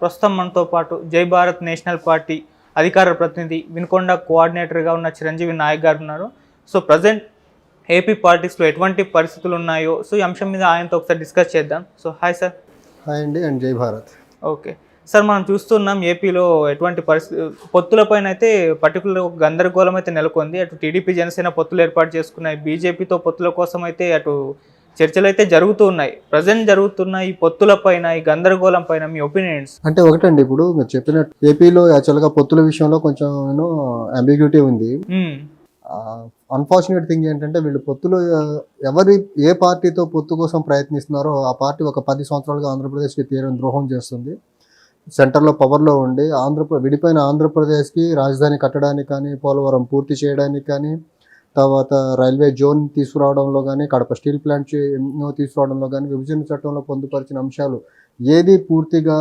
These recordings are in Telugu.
ప్రస్తుతం మనతో పాటు జై భారత్ నేషనల్ పార్టీ అధికార ప్రతినిధి వినుకొండ కోఆర్డినేటర్గా ఉన్న చిరంజీవి నాయక్ గారు ఉన్నారు. సో ప్రజెంట్ ఏపీ పాలిటిక్స్లో ఎటువంటి పరిస్థితులు ఉన్నాయో సో ఈ అంశం మీద ఆయనతో ఒకసారి డిస్కస్ చేద్దాం. So hi sir. హాయ్ అండి అండ్ జై భారత్. ఓకే సార్, మనం చూస్తున్నాం ఏపీలో ఎటువంటి పరిస్థితి పొత్తులపైన అయితే పర్టికులర్ ఒక గందరగోళం అయితే నెలకొంది. అటు టీడీపీ జనసేన పొత్తులు ఏర్పాటు చేసుకున్నాయి, బీజేపీతో పొత్తుల కోసం అయితే అటు చర్చలు అయితే జరుగుతూ ఉన్నాయి. ప్రజెంట్ జరుగుతున్న ఈ పొత్తుల పైన, ఈ గందరగోళం పైన మీ ఒపీనియన్స్ అంటే ఒకటండి, ఇప్పుడు మీరు చెప్పినట్టు ఏపీలో యాక్చువల్గా పొత్తుల విషయంలో కొంచెం అంబిగ్యూటీ ఉంది. అన్ఫార్చునేట్ థింగ్ ఏంటంటే వీళ్ళు పొత్తులు ఏ పార్టీతో పొత్తు కోసం ప్రయత్నిస్తున్నారో ఆ పార్టీ ఒక 10 సంవత్సరాలుగా ఆంధ్రప్రదేశ్కి తీరని ద్రోహం చేస్తుంది. సెంటర్లో పవర్లో ఉండి విడిపోయిన ఆంధ్రప్రదేశ్కి రాజధాని కట్టడానికి కానీ, పోలవరం పూర్తి చేయడానికి కానీ, తర్వాత రైల్వే జోన్ తీసుకురావడంలో కానీ, కడప స్టీల్ ప్లాంట్ తీసుకురావడంలో కానీ, విభజన చట్టంలో పొందుపరిచిన అంశాలు ఏది పూర్తిగా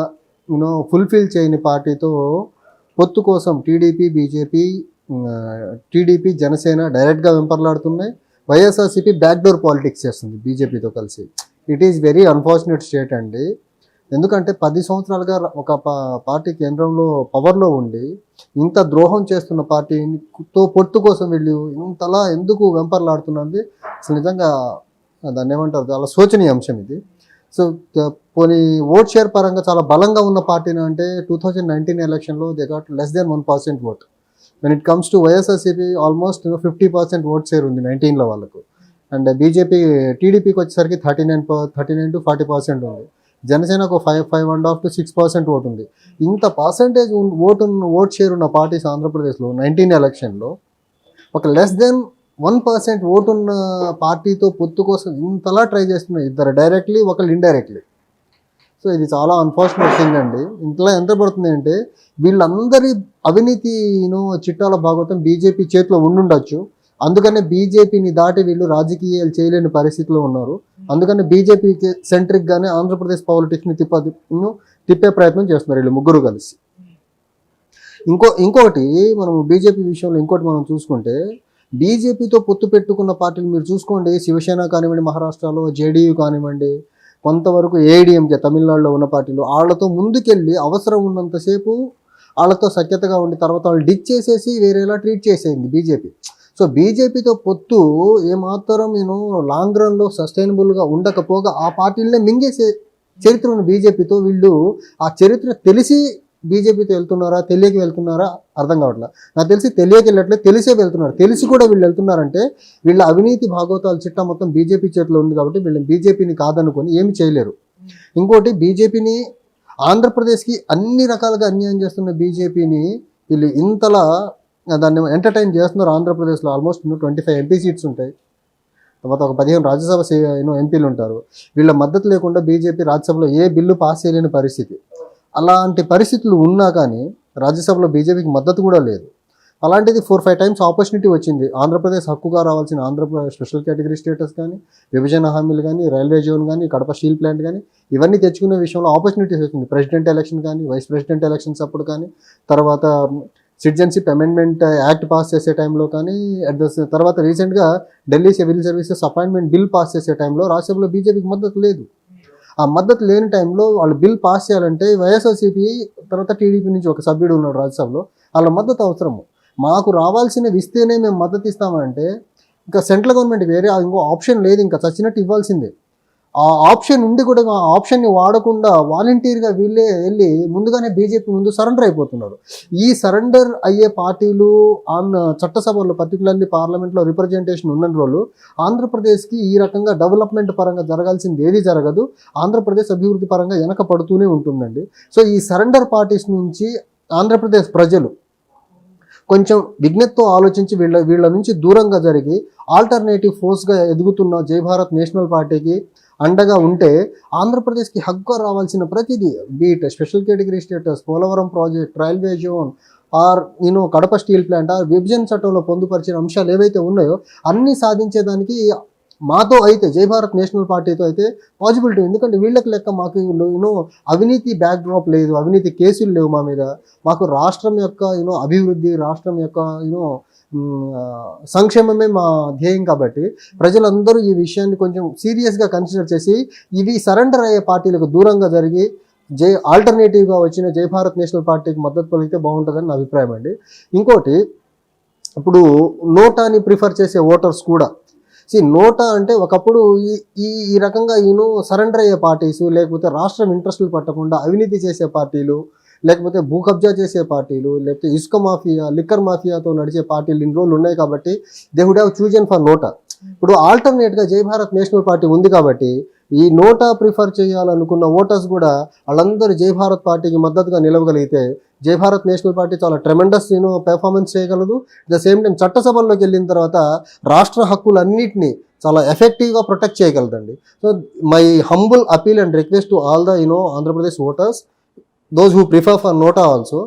ఫుల్ఫిల్ చేయని పార్టీతో పొత్తు కోసం టీడీపీ జనసేన డైరెక్ట్గా వెంపర్లాడుతున్నాయి. వైఎస్ఆర్సీపీ బ్యాక్డోర్ పాలిటిక్స్ చేస్తుంది బీజేపీతో కలిసి. It is very unfortunate state అండి. ఎందుకంటే 10 సంవత్సరాలుగా ఒక పార్టీ కేంద్రంలో పవర్లో ఉండి ఇంత ద్రోహం చేస్తున్న పార్టీతో పొత్తు కోసం వీళ్ళు ఇంతలా ఎందుకు వెంపర్లాడుతున్నది అసలు నిజంగా దాన్ని ఏమంటారు, చాలా శోచనీయ అంశం ఇది. సో పోనీ ఓట్ షేర్ పరంగా చాలా బలంగా ఉన్న పార్టీని అంటే 2019 ఎలక్షన్లో they got less than 1% vote. When it comes to YSRCP almost 50% vote share ఉంది 19లో వాళ్ళకు. అండ్ టీడీపీకి వచ్చేసరికి 39 to 40% ఉంది. జనసేనకు 5.5 to 6% ఓటు ఉంది. ఇంత పర్సంటేజ్ ఓట్ షేర్ ఉన్న పార్టీస్ ఆంధ్రప్రదేశ్లో 19 ఎలక్షన్లో ఒక లెస్ దెన్ 1% ఓటు ఉన్న పార్టీతో పొత్తు కోసం ఇంతలా ట్రై చేస్తున్నారు, ఇద్దరు డైరెక్ట్లీ ఒకళ్ళు ఇండైరెక్ట్లీ. సో ఇది చాలా అన్ఫార్చునేట్ థింగ్ అండి. ఇంతలా ఎంత పడుతుంది అంటే వీళ్ళందరి అవినీతి చిట్టాల భాగవతం బీజేపీ చేతిలో ఉండుండొచ్చు. అందుకనే బీజేపీని దాటి వీళ్ళు రాజకీయాలు చేయలేని పరిస్థితిలో ఉన్నారు. అందుకని బీజేపీ సెంట్రిక్గానే ఆంధ్రప్రదేశ్ పాలిటిక్స్ని తిప్పే ప్రయత్నం చేస్తున్నారు వీళ్ళు ముగ్గురు కలిసి. ఇంకొకటి మనం బీజేపీ విషయంలో మనం చూసుకుంటే, బీజేపీతో పొత్తు పెట్టుకున్న పార్టీలు మీరు చూసుకోండి, శివసేన కానివ్వండి, మహారాష్ట్రలో జేడీయూ కానివ్వండి, కొంతవరకు ఏఐడిఎంకే తమిళనాడులో ఉన్న పార్టీలు, వాళ్ళతో ముందుకెళ్ళి అవసరం ఉన్నంతసేపు వాళ్ళతో సఖ్యతగా ఉండి తర్వాత వాళ్ళు డిచ్ చేసేసి వేరేలా ట్రీట్ చేసేయండి బీజేపీ. సో బీజేపీతో పొత్తు ఏమాత్రం లాంగ్ రన్లో సస్టైనబుల్గా ఉండకపోగా ఆ పార్టీలనే మింగేసే చరిత్ర ఉన్న బీజేపీతో వీళ్ళు ఆ చరిత్ర తెలిసి బీజేపీతో వెళ్తున్నారా, తెలియక వెళ్తున్నారా అర్థం కావట్లేదు. నాకు తెలిసి తెలియక వెళ్ళట్లేదు, తెలిసే వెళ్తున్నారు. తెలిసి కూడా వీళ్ళు వెళ్తున్నారంటే వీళ్ళ అవినీతి భాగవతాల చిట్టా మొత్తం బీజేపీ చేతిలో ఉంది కాబట్టి వీళ్ళు బీజేపీని కాదనుకొని ఏమి చేయలేరు. ఇంకోటి, బీజేపీని ఆంధ్రప్రదేశ్కి అన్ని రకాలుగా అన్యాయం చేస్తున్న బీజేపీని వీళ్ళు ఇంతలా దాన్ని ఎంటర్టైన్ చేస్తున్నారు. ఆంధ్రప్రదేశ్లో ఆల్మోస్ట్ 25 ఎంపీ సీట్స్ ఉంటాయి, తర్వాత ఒక 15 రాజ్యసభ ఎంపీలు ఉంటారు. వీళ్ళ మద్దతు లేకుండా బీజేపీ రాజ్యసభలో ఏ బిల్లు పాస్ చేయలేని పరిస్థితి. అలాంటి పరిస్థితులు ఉన్నా కానీ రాజ్యసభలో బీజేపీకి మద్దతు కూడా లేదు. అలాంటిది 4-5 టైమ్స్ ఆపర్చునిటీ వచ్చింది. ఆంధ్రప్రదేశ్ హక్కుగా రావాల్సిన ఆంధ్రప్రదేశ్ స్పెషల్ కేటగిరీ స్టేటస్ కానీ, విభజన హామీలు కానీ, రైల్వే జోన్ కానీ, కడప స్టీల్ ప్లాంట్ కానీ, ఇవన్నీ తెచ్చుకునే విషయంలో ఆపర్చునిటీస్ వచ్చింది. ప్రెసిడెంట్ ఎలక్షన్ కానీ, వైస్ ప్రెసిడెంట్ ఎలక్షన్స్ అప్పుడు కానీ, తర్వాత సిటిజన్షిప్ అమెండ్మెంట్ యాక్ట్ పాస్ చేసే టైంలో కానీ, తర్వాత రీసెంట్గా Delhi civil services appointment bill pass చేసే టైంలో రాజ్యసభలో బీజేపీకి మద్దతు లేదు. ఆ మద్దతు లేని టైంలో వాళ్ళు బిల్ పాస్ చేయాలంటే వైఎస్ఆర్సీపీ తర్వాత టీడీపీ నుంచి ఒక సభ్యుడు ఉన్నాడు రాజ్యసభలో, వాళ్ళ మద్దతు అవసరము. మాకు రావాల్సినవి ఇస్తేనే మేము మద్దతు ఇస్తామంటే ఇంకా సెంట్రల్ గవర్నమెంట్ వేరే ఇంకో ఆప్షన్ లేదు, ఇంకా చచ్చినట్టు ఇవ్వాల్సిందే. ఆ ఆప్షన్ ఉండి కూడా ఆ ఆప్షన్ని వాడకుండా వాలంటీర్గా వీళ్ళే వెళ్ళి ముందుగానే బీజేపీ ముందు సరెండర్ అయిపోతున్నారు. ఈ సరెండర్ అయ్యే పార్టీలు చట్టసభలో పర్టికులర్లీ పార్లమెంట్లో రిప్రజెంటేషన్ ఉన్న రోజు ఆంధ్రప్రదేశ్కి ఈ రకంగా డెవలప్మెంట్ పరంగా జరగాల్సింది ఏది జరగదు. ఆంధ్రప్రదేశ్ అభివృద్ధి పరంగా వెనక పడుతూనే ఉంటుందండి. సో ఈ సరెండర్ పార్టీస్ నుంచి ఆంధ్రప్రదేశ్ ప్రజలు కొంచెం విజ్ఞతతో ఆలోచించి వీళ్ళ నుంచి దూరంగా జరిగి ఆల్టర్నేటివ్ ఫోర్స్గా ఎదుగుతున్న జై భారత్ నేషనల్ పార్టీకి అండగా ఉంటే ఆంధ్రప్రదేశ్కి హక్కు రావాల్సిన ప్రతిదీ, be it special category status, Polavaram project, railway zone, or Kadapa steel plant, విభజన చట్టంలో పొందుపరిచిన అంశాలు ఏవైతే ఉన్నాయో అన్నీ సాధించేదానికి మాతో అయితే జై భారత్ నేషనల్ పార్టీతో అయితే పాజిబిలిటీ. ఎందుకంటే వీళ్ళకి లెక్క మాకు అవినీతి బ్యాక్ డ్రాప్ లేదు, అవినీతి కేసులు లేవు మా మీద. మాకు రాష్ట్రం యొక్క అభివృద్ధి, రాష్ట్రం యొక్క సంక్షేమమే మా ధ్యేయం. కాబట్టి ప్రజలందరూ ఈ విషయాన్ని కొంచెం సీరియస్గా కన్సిడర్ చేసి ఇవి సరెండర్ అయ్యే పార్టీలకు దూరంగా జరిగి ఆల్టర్నేటివ్గా వచ్చిన జై భారత్ నేషనల్ పార్టీకి మద్దతు పలికితే బాగుంటుందని నా అభిప్రాయం అండి. ఇంకోటి, ఇప్పుడు నోటాని ప్రిఫర్ చేసే ఓటర్స్ కూడా నోటా అంటే ఒకప్పుడు ఈ ఈ ఈ రకంగా సరెండర్ అయ్యే పార్టీసు, లేకపోతే రాష్ట్రం ఇంట్రెస్టులు పట్టకుండా అవినీతి చేసే పార్టీలు, లేకపోతే భూ కబ్జా చేసే పార్టీలు, లేకపోతే ఇసుక మాఫియా, లిక్కర్ మాఫియాతో నడిచే పార్టీలు ఇన్ని రోజులు ఉన్నాయి కాబట్టి they would have chosen for NOTA. ఇప్పుడు ఆల్టర్నేట్గా జై భారత్ నేషనల్ పార్టీ ఉంది కాబట్టి ఈ నోటా ప్రిఫర్ చేయాలనుకున్న ఓటర్స్ కూడా వాళ్ళందరూ జై భారత్ పార్టీకి మద్దతుగా నిలవగలిగితే జై భారత్ నేషనల్ పార్టీ చాలా ట్రెమెండస్ పెర్ఫార్మెన్స్ చేయగలదు. అట్ ద సేమ్ టైం చట్టసభల్లోకి వెళ్ళిన తర్వాత రాష్ట్ర హక్కులన్నింటినీ చాలా ఎఫెక్టివ్గా protect చేయగలదండి. So my humble appeal and request to all the Andhra Pradesh voters, those who prefer for NOTA also,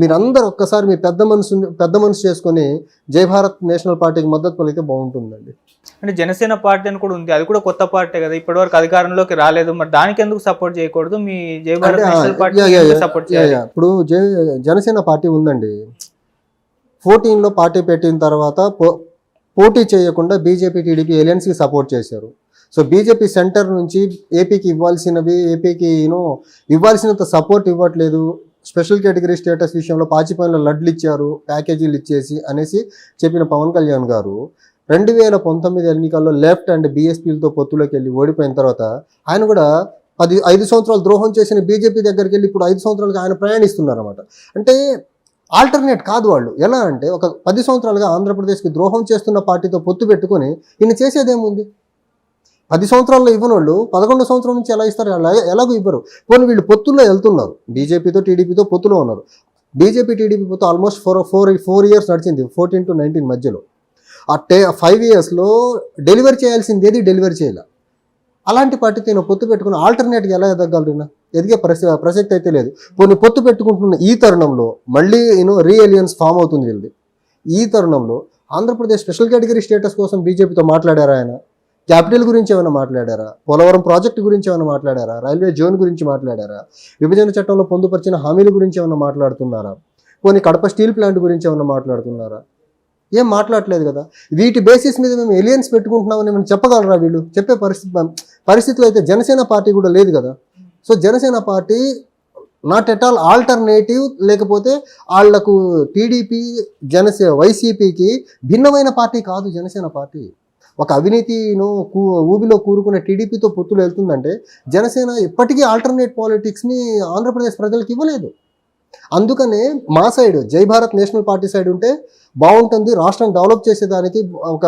మీరందరూ ఒక్కసారి మీ పెద్ద మనసు చేసుకొని జై భారత్ నేషనల్ పార్టీకి మద్దతు పలికితే బాగుంటుందండి. అంటే జనసేన పార్టీ అని కూడా ఉంది, అది కూడా కొత్త పార్టీ కదా, ఇప్పటివరకు అధికారంలోకి రాలేదు, మరి దానికి ఎందుకు సపోర్ట్ చేయకూడదు? మీ జై భారత్ నేషనల్ పార్టీ సపోర్ట్ చేయాలి. ఇప్పుడు జనసేన పార్టీ ఉందండి, 14లో పార్టీ పెట్టిన తర్వాత పోటీ చేయకుండా బీజేపీ టీడీపీ ఎలియన్స్కి సపోర్ట్ చేశారు. సో బీజేపీ సెంటర్ నుంచి ఏపీకి ఇవ్వాల్సినంత సపోర్ట్ ఇవ్వట్లేదు. స్పెషల్ కేటగిరీ స్టేటస్ విషయంలో పాచిపోయిన లడ్లు ఇచ్చారు, ప్యాకేజీలు ఇచ్చేసి అనేసి చెప్పిన పవన్ కళ్యాణ్ గారు 2019 ఎన్నికల్లో లెఫ్ట్ అండ్ బీఎస్పీలతో పొత్తులోకి వెళ్ళి ఓడిపోయిన తర్వాత ఆయన కూడా 5 సంవత్సరాలు ద్రోహం చేసిన బీజేపీ దగ్గరికి వెళ్ళి ఇప్పుడు 5 సంవత్సరాలుగా ఆయన ప్రయాణిస్తున్నారు అన్నమాట. అంటే ఆల్టర్నేట్ కాదు వాళ్ళు. ఎలా అంటే ఒక 10 సంవత్సరాలుగా ఆంధ్రప్రదేశ్కి ద్రోహం చేస్తున్న పార్టీతో పొత్తు పెట్టుకొని ఈయన చేసేదేముంది? 10 సంవత్సరాల్లో ఇవ్వని వాళ్ళు 11 సంవత్సరం నుంచి ఎలా ఇస్తారు? ఎలాగో ఇవ్వరు. పోనీ వీళ్ళు పొత్తుల్లో వెళ్తున్నారు, బీజేపీతో టీడీపీతో పొత్తులో ఉన్నారు. బీజేపీ టీడీపీ పొత్తు ఆల్మోస్ట్ 4 ఇయర్స్ నడిచింది, 14 to 19 మధ్యలో. ఆ 5 ఇయర్స్లో డెలివరీ చేయాల్సింది ఏది డెలివరీ చేయాలి. అలాంటి పార్టీతో నేను పొత్తు పెట్టుకుని ఆల్టర్నేట్గా ఎలా ఎదగలరు? ఎదిగే ప్రసక్తి అయితే లేదు. కొన్ని పొత్తు పెట్టుకుంటున్న ఈ తరుణంలో మళ్ళీ రీఎలియన్స్ ఫామ్ అవుతుంది వీళ్ళది. ఈ తరుణంలో ఆంధ్రప్రదేశ్ స్పెషల్ కేటగిరీ స్టేటస్ కోసం బీజేపీతో మాట్లాడారా? ఆయన క్యాపిటల్ గురించి ఏమైనా మాట్లాడారా? పోలవరం ప్రాజెక్టు గురించి ఏమైనా మాట్లాడారా? రైల్వే జోన్ గురించి మాట్లాడారా? విభజన చట్టంలో పొందుపరిచిన హామీల గురించి ఏమైనా మాట్లాడుతున్నారా? కొన్ని కడప స్టీల్ ప్లాంట్ గురించి ఏమైనా మాట్లాడుతున్నారా? ఏం మాట్లాడలేదు కదా. వీటి బేసిస్ మీద మేము ఎలియన్స్ పెట్టుకుంటున్నామని మనం చెప్పగలరా? వీళ్ళు చెప్పే పరిస్థితులు అయితే జనసేన పార్టీ కూడా లేదు కదా. So Janasena party not at all alternative, లేకపోతే వాళ్లకు టీడీపీ వైసీపీకి భిన్నమైన పార్టీ కాదు జనసేన పార్టీ. ఒక అవినీతిను ఊబిలో కూరుకునే టీడీపీతో పొత్తులు వెళ్తుందంటే జనసేన ఎప్పటికీ ఆల్టర్నేట్ పాలిటిక్స్ని ఆంధ్రప్రదేశ్ ప్రజలకు ఇవ్వలేదు. అందుకనే మా సైడ్ జై భారత్ నేషనల్ పార్టీ సైడ్ ఉంటే బాగుంటుంది, రాష్ట్రం డెవలప్ చేసేదానికి ఒక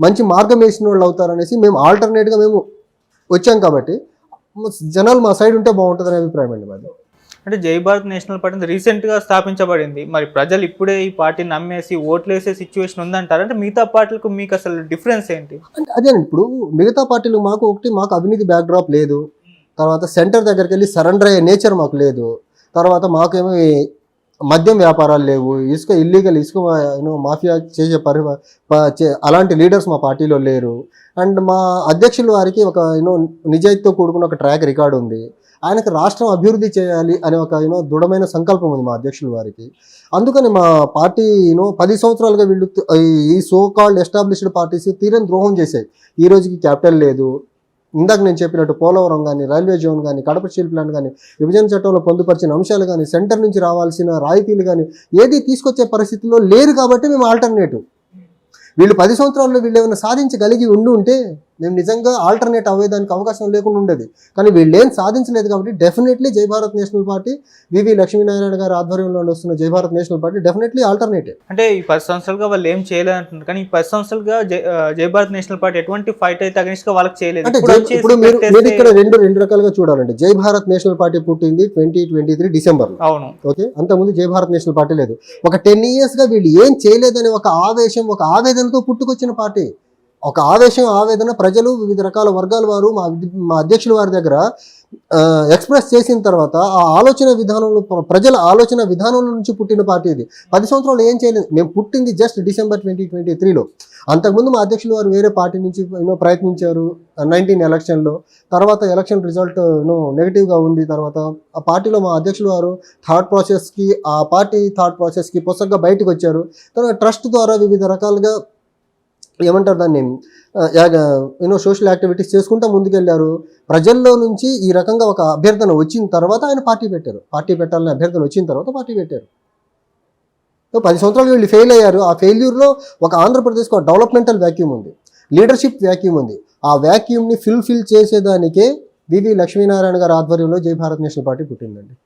మంచి మార్గం వేసిన వాళ్ళు అవుతారనేసి మేము ఆల్టర్నేట్గా మేము వచ్చాం. కాబట్టి జనాలు మా సైడ్ ఉంటే బాగుంటుంది అనే అభిప్రాయం అండి మాది. అంటే జై భారత్ నేషనల్ పార్టీ రీసెంట్గా స్థాపించబడింది, మరి ప్రజలు ఇప్పుడే ఈ పార్టీని నమ్మేసి ఓట్లు వేసే సిచ్యువేషన్ ఉందంటారు. అంటే మిగతా పార్టీలకు మీకు అసలు డిఫరెన్స్ ఏంటి? అంటే అదేనండి, ఇప్పుడు మిగతా పార్టీలు మాకు అవినీతి బ్యాక్డ్రాప్ లేదు, తర్వాత సెంటర్ దగ్గరికి వెళ్ళి సరెండర్ అయ్యే నేచర్ మాకు లేదు, తర్వాత మాకేమో మద్యం వ్యాపారాలు లేవు, ఇల్లీగల్ ఇసుక మాఫియా చేసే అలాంటి లీడర్స్ మా పార్టీలో లేరు. అండ్ మా అధ్యక్షుల వారికి ఒక నిజాయితీతో కూడుకున్న ఒక ట్రాక్ రికార్డు ఉంది. ఆయనకు రాష్ట్రం అభివృద్ధి చేయాలి అనే ఒక దృఢమైన సంకల్పం ఉంది మా అధ్యక్షుల వారికి. అందుకని మా పార్టీ 10 సంవత్సరాలుగా వీళ్ళు ఈ సో కాల్డ్ ఎస్టాబ్లిష్డ్ పార్టీస్ తీరని ద్రోహం చేశాయి. ఈ రోజుకి క్యాపిటల్ లేదు, ఇందాక నేను చెప్పినట్టు పోలవరం కానీ, రైల్వే జోన్ కానీ, కడప స్టీల్ ప్లాంట్ కానీ, విభజన చట్టంలో పొందుపరిచిన అంశాలు కానీ, సెంటర్ నుంచి రావాల్సిన రాయితీలు కానీ ఏది తీసుకొచ్చే పరిస్థితుల్లో లేరు. కాబట్టి మేము ఆల్టర్నేటివ్. వీళ్ళు 10 సంవత్సరాల్లో వీళ్ళు ఏమైనా సాధించగలిగి ఉంటే మేము నిజంగా ఆల్టర్నేట్ అవ్వేదానికి అవకాశం లేకుండా ఉండేది. కానీ వీళ్ళు ఏం సాధించలేదు కాబట్టి డెఫినెట్లీ జై భారత్ నేషనల్ పార్టీ, వివి లక్ష్మీనారాయణ గారి ఆధ్వర్యంలో వస్తున్న జై Bharat national party definitely alternative. అంటే ఈ 10 సంవత్సరాలుగా వాళ్ళు ఏం చేయలేదు అంటున్నారు, కానీ ఈ 10 సంవత్సరాలుగా జై భారత్ నేషనల్ పార్టీ ఎటువంటి ఫైట్ అయితే అగెన్స్ట్ గా వాళ్ళకి చేయలేదు. అంటే ఇప్పుడు మీరు ఇక్కడ రెండు రకాలుగా చూడాలండి. జై భారత్ నేషనల్ పార్టీ పుట్టింది 2023 డిసెంబర్. అవును, ఓకే. అంతకుముందు జై భారత్ నేషనల్ పార్టీ లేదు. ఒక 10 years గా వీళ్ళు ఏం చేయలేదని ఒక ఆవేశం, ఒక ఆవేదనతో పుట్టుకొచ్చిన పార్టీ. ఒక ఆవేదన ప్రజలు వివిధ రకాల వర్గాల వారు మా అధ్యక్షుల వారి దగ్గర ఎక్స్ప్రెస్ చేసిన తర్వాత ఆ ఆలోచన విధానంలో, ప్రజల ఆలోచన విధానం నుంచి పుట్టిన పార్టీ ఇది. 10 సంవత్సరాలు ఏం చేయలేదు. మేము పుట్టింది జస్ట్ డిసెంబర్ 2023లో. అంతకుముందు మా అధ్యక్షులు వారు వేరే పార్టీ నుంచి ప్రయత్నించారు 19 ఎలక్షన్లో. తర్వాత ఎలక్షన్ రిజల్ట్ నెగిటివ్గా ఉంది. తర్వాత ఆ పార్టీలో మా అధ్యక్షులు వారు పార్టీ థాట్ ప్రాసెస్కి పొసగ్గా బయటకు వచ్చారు. తర్వాత ట్రస్ట్ ద్వారా వివిధ రకాలుగా ఏమంటారు దాన్ని, సోషల్ యాక్టివిటీస్ చేసుకుంటూ ముందుకెళ్ళారు. ప్రజల్లో నుంచి ఈ రకంగా ఒక అభ్యర్థన వచ్చిన తర్వాత ఆయన పార్టీ పెట్టారు. పార్టీ పెట్టాలని అభ్యర్థన వచ్చిన తర్వాత పార్టీ పెట్టారు. 10 సంవత్సరాలు వీళ్ళు ఫెయిల్ అయ్యారు. ఆ ఫెయిల్యూర్లో ఒక ఆంధ్రప్రదేశ్కి ఒక డెవలప్మెంటల్ వ్యాక్యూమ్ ఉంది, లీడర్షిప్ వ్యాక్యూమ్ ఉంది. ఆ వ్యాక్యూమ్ని ఫిల్ చేసేదానికే వివి లక్ష్మీనారాయణ గారి ఆధ్వర్యంలో జై భారత్ నేషనల్ పార్టీ పుట్టిందండి.